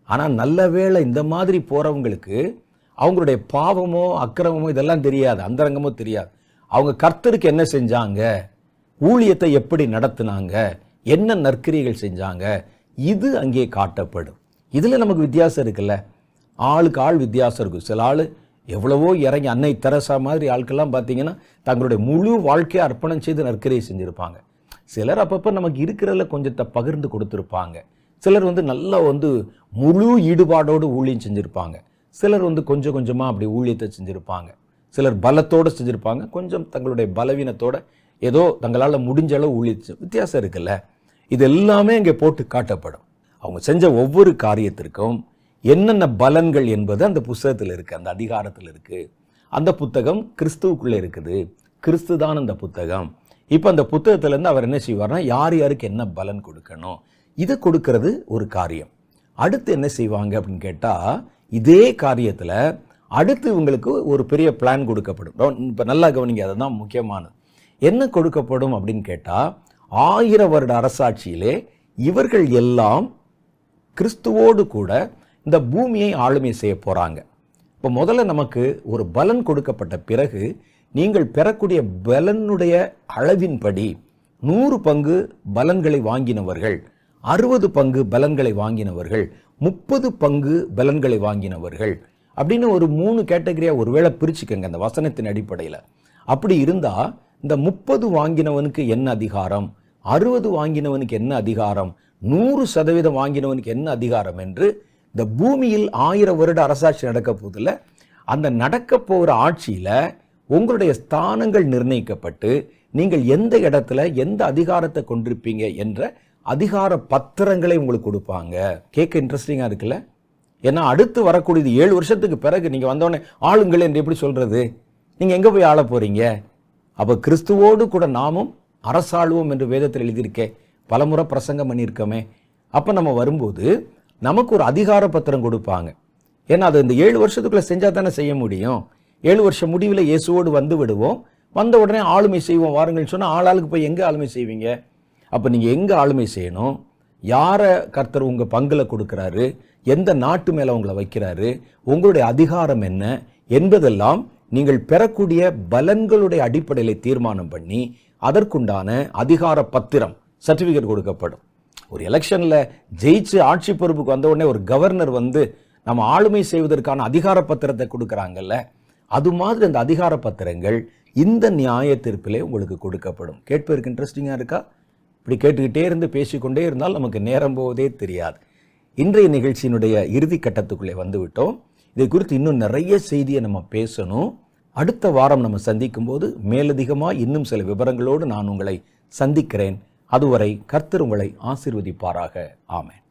ஆனால் நல்ல வேளை இந்த மாதிரி போகிறவங்களுக்கு அவங்களுடைய பாவமோ அக்கிரமமோ இதெல்லாம் தெரியாது, அந்தரங்கமோ தெரியாது. அவங்க கர்த்தருக்கு என்ன செஞ்சாங்க, ஊழியத்தை எப்படி நடத்தினாங்க, என்ன நற்கிரியைகள் செஞ்சாங்க, இது அங்கே காட்டப்படும். இதில் நமக்கு வித்தியாசம் இருக்குல்ல, ஆளுக்கு ஆள் வித்தியாசம் இருக்கும். சில ஆள் எவ்வளவோ இறங்கி அன்னை தெரசா மாதிரி ஆட்கள்லாம் பார்த்தீங்கன்னா தங்களுடைய முழு வாழ்க்கையை அர்ப்பணம் செய்து நற்கரையை செஞ்சுருப்பாங்க. சிலர் அப்பப்போ நமக்கு இருக்கிறதுல கொஞ்சத்தை பகிர்ந்து கொடுத்துருப்பாங்க. சிலர் நல்லா முழு ஈடுபாடோடு ஊழியம் செஞ்சுருப்பாங்க. சிலர் கொஞ்சம் கொஞ்சமாக அப்படி ஊழியத்தை செஞ்சுருப்பாங்க. சிலர் பலத்தோடு செஞ்சுருப்பாங்க. கொஞ்சம் தங்களுடைய பலவீனத்தோட ஏதோ தங்களால் முடிஞ்ச அளவு ஊழியத்து வித்தியாசம் இருக்குல்ல. இது எல்லாமே இங்கே போட்டு காட்டப்படும். அவங்க செஞ்ச ஒவ்வொரு காரியத்திற்கும் என்னென்ன பலன்கள் என்பது அந்த புத்தகத்தில் இருக்குது, அந்த அதிகாரத்தில் இருக்குது. அந்த புத்தகம் கிறிஸ்துவுக்குள்ளே இருக்குது. கிறிஸ்து தான் அந்த புத்தகம். இப்போ அந்த புத்தகத்திலேருந்து அவர் என்ன செய்வார்னா, யார் யாருக்கு என்ன பலன் கொடுக்கணும் இதை கொடுக்கறது ஒரு காரியம். அடுத்து என்ன செய்வாங்க அப்படின்னு கேட்டால், இதே காரியத்தில் அடுத்து இவங்களுக்கு ஒரு பெரிய பிளான் கொடுக்கப்படும். இப்போ நல்லா கவனிங்க, அதுதான் முக்கியமானது. என்ன கொடுக்கப்படும் அப்படின்னு கேட்டால், 1000 வருட அரசாட்சியிலே இவர்கள் எல்லாம் கிறிஸ்துவோடு கூட இந்த பூமியை ஆளுமை செய்ய போகிறாங்க. இப்போ முதல்ல நமக்கு ஒரு பலன் கொடுக்கப்பட்ட பிறகு நீங்கள் பெறக்கூடிய பலனுடைய அளவின்படி 100 பங்கு பலன்களை வாங்கினவர்கள், 60 பங்கு பலன்களை வாங்கினவர்கள், 30 பங்கு பலன்களை வாங்கினவர்கள் அப்படின்னு ஒரு 3 கேட்டகரியாக ஒருவேளை பிரிச்சுக்கங்க அந்த வசனத்தின் அடிப்படையில். அப்படி இருந்தால் இந்த 30 வாங்கினவனுக்கு என்ன அதிகாரம், 60 வாங்கினவனுக்கு என்ன அதிகாரம், 100% வாங்கினவனுக்கு என்ன அதிகாரம் என்று இந்த பூமியில் 1000 வருட அரசாட்சி நடக்க போதில்ல, அந்த நடக்க போகிற ஆட்சியில் உங்களுடைய ஸ்தானங்கள் நிர்ணயிக்கப்பட்டு நீங்கள் எந்த இடத்துல எந்த அதிகாரத்தை கொண்டிருப்பீங்க என்ற அதிகார பத்திரங்களை உங்களுக்கு கொடுப்பாங்க. கேட்க இன்ட்ரெஸ்டிங்காக இருக்குல்ல. ஏன்னா அடுத்து வரக்கூடியது 7 வருஷத்துக்கு பிறகு நீங்கள் வந்தோடனே ஆளுங்கள் என்று எப்படி சொல்கிறது? நீங்கள் எங்கே போய் ஆள போகிறீங்க? அப்போ கிறிஸ்துவோடு கூட நாமும் அரசாளுவோம் என்று வேதத்தில் எழுதியிருக்கே, பலமுறை பிரசங்கம் பண்ணியிருக்கோமே. அப்போ நம்ம வரும்போது நமக்கு ஒரு அதிகார பத்திரம் கொடுப்பாங்க. ஏன்னா அது இந்த 7 வருஷத்துக்குள்ளே செஞ்சால் தானே செய்ய முடியும். 7 வருஷம் முடிவில் இயேசுவோடு வந்து விடுவோம். வந்த உடனே ஆளுமை செய்வோம் வாருங்கள்னு சொன்னால் ஆளாளுக்கு போய் எங்கே ஆளுமை செய்வீங்க? அப்போ நீங்கள் எங்கே ஆளுமை செய்யணும், யாரை கர்த்தர் உங்கள் பங்கில் கொடுக்குறாரு, எந்த நாட்டு மேலே உங்களை வைக்கிறாரு, உங்களுடைய அதிகாரம் என்ன என்பதெல்லாம் நீங்கள் பெறக்கூடிய பலன்களுடைய அடிப்படையில் தீர்மானம் பண்ணி அதற்குண்டான அதிகார பத்திரம் சர்டிஃபிகேட் கொடுக்கப்படும். ஒரு எலெக்ஷனில் ஜெயிச்சு ஆட்சி பொறுப்புக்கு வந்த உடனே ஒரு கவர்னர் நம்ம ஆளுமை செய்வதற்கான அதிகார பத்திரத்தை கொடுக்குறாங்கல்ல, அது மாதிரி அந்த அதிகார பத்திரங்கள் இந்த நியாய தீர்ப்பிலே உங்களுக்கு கொடுக்கப்படும். கேட்பதற்கு இன்ட்ரெஸ்டிங்காக இருக்கா? இப்படி கேட்டுக்கிட்டே இருந்து பேசிக்கொண்டே இருந்தால் நமக்கு நேரம் போவதே தெரியாது. இன்றைய நிகழ்ச்சியினுடைய இறுதி கட்டத்துக்குள்ளே வந்துவிட்டோம். இதை குறித்து இன்னும் நிறைய செய்தியை நம்ம பேசணும். அடுத்த வாரம் நம்ம சந்திக்கும் போது மேலதிகமாக இன்னும் சில விவரங்களோடு நான் உங்களை சந்திக்கிறேன். அதுவரை கர்த்தர் உங்களை ஆசீர்வதிப்பாராக. ஆமென்.